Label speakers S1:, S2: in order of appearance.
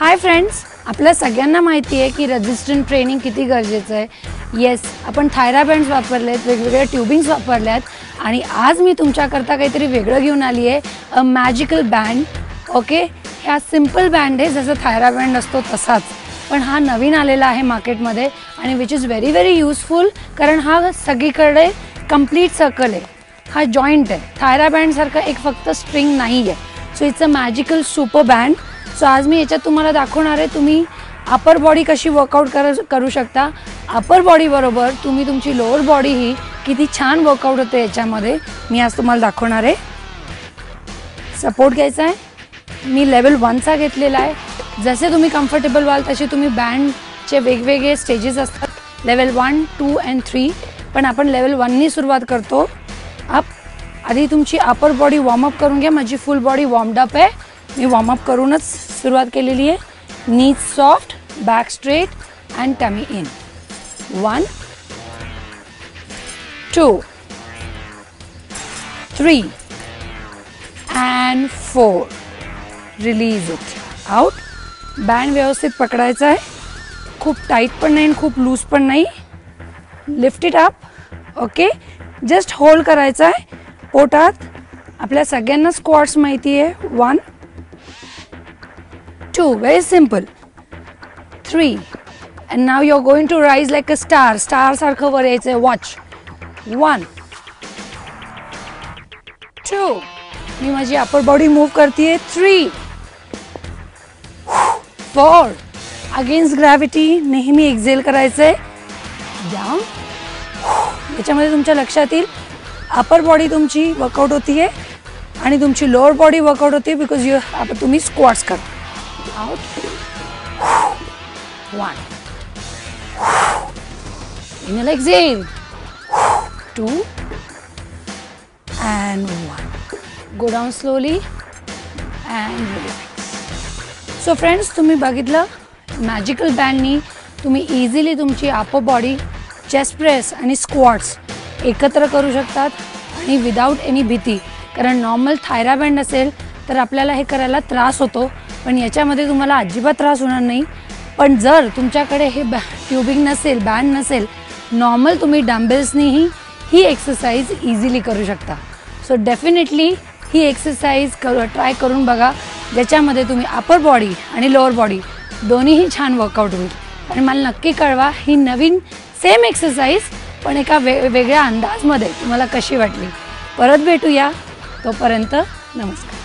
S1: Hi friends, आपल्या सगळ्यांना माहिती आहे की रेजिस्टंट ट्रेनिंग किती गरजेचं आहे. येस, आपण थायरा बँड्स वापरलेत, वेगवेगळ्या ट्यूबिंग्स वापरल्यात आणि आज मी तुमच्याकरता काहीतरी वेगळं घेऊन आली आहे. अ मॅजिकल बँड. ओके, हा सिम्पल बँड आहे, जसं थायरा बँड असतो तसाच, पण हा नवीन आलेला आहे मार्केटमध्ये आणि which is very very useful, कारण हा सगळीकडे कंप्लीट सर्कल आहे. हा जॉईंट आहे. थायरा बँडसारखं एक फक्त स्ट्रिंग नाही आहे. So it's a magical super band. So आज मी याच्यात तुम्हाला दाखवणार आहे तुम्ही अपर बॉडी कशी वर्कआउट करू शकता. अपर बॉडी बरोबर तुम्ही तुमची लोअर बॉडी ही किती छान वर्कआउट होते याच्यामध्ये मी आज तुम्हाला दाखवणार आहे. सपोर्ट घ्यायचा आहे. मी लेवल 1चा घेतलेला आहे. जसे तुम्ही कम्फर्टेबल व्हाल तसे तुम्ही बँडचे वेगवेगळे स्टेजेस असतात, लेवल 1, 2 and 3. पण आपण लेवल 1नी सुरुवात करतो. आधी तुमची अपर बॉडी वॉर्मअप करून घ्या. माझी फुल बॉडी वॉर्मड अप आहे. मी वॉर्मअप करूनच सुरुवात केलेली आहे. Knees soft, back straight and tummy in. 1, 2, 3 and 4. Release it out. Band व्यवस्थित पकडायचा आहे. खूप टाईट पण नाही, खूप लूज पण नाही. Lift it up. Okay, just hold करायचा आहे पोटात. आपल्या सगळ्यांना स्क्वॉट्स माहिती आहे. 1, 2, very simple. 3 and now you're going to rise like a star. Star सारखं वर यायचंय. Watch. 1, 2. मी माझी अपर बॉडी मूव करतेय. 3, 4. अगेन्स्ट ग्रॅव्हिटी नेहमी एक्झेल करायचंय. डाऊन. याच्यामध्ये तुमच्या लक्षात येईल अपर बॉडी तुमची वर्कआउट होतीये आणि तुमची लोअर बॉडी वर्कआउट होती बिकॉज तुम्ही स्क्वॉट्स करता. Out. 1. Inhale, exhale. 2 and 1. Go down slowly and relax. So friends, तुम्ही बघितलं मॅजिकल बँडनी तुम्ही इझिली तुमची अपर बॉडी, चेस्ट प्रेस आणि स्क्वॉट्स एकत्र करू शकतात आणि विदाऊट एनी भीती. कारण नॉर्मल थायरा बँड असेल तर आपल्याला हे करायला त्रास होतो, पण याच्यामध्ये तुम्हाला अजिबात त्रास होणार नाही. पण जर तुमच्याकडे हे ट्यूबिंग नसेल, बँड नसेल, नॉर्मल तुम्ही डंबेल्सनीही ही एक्सरसाइज इझिली करू शकता. सो डेफिनेटली ही एक्सरसाइज ट्राय करून बघा, ज्याच्यामध्ये तुम्ही अपर बॉडी आणि लोअर बॉडी दोन्हीही छान वर्कआउट होईल. आणि मला नक्की कळवा ही नवीन सेम एक्सरसाइज पण एका वेगळ्या अंदाजमध्ये तुम्हाला कशी वाटली. परत भेटूया. तोपर्यंत नमस्कार.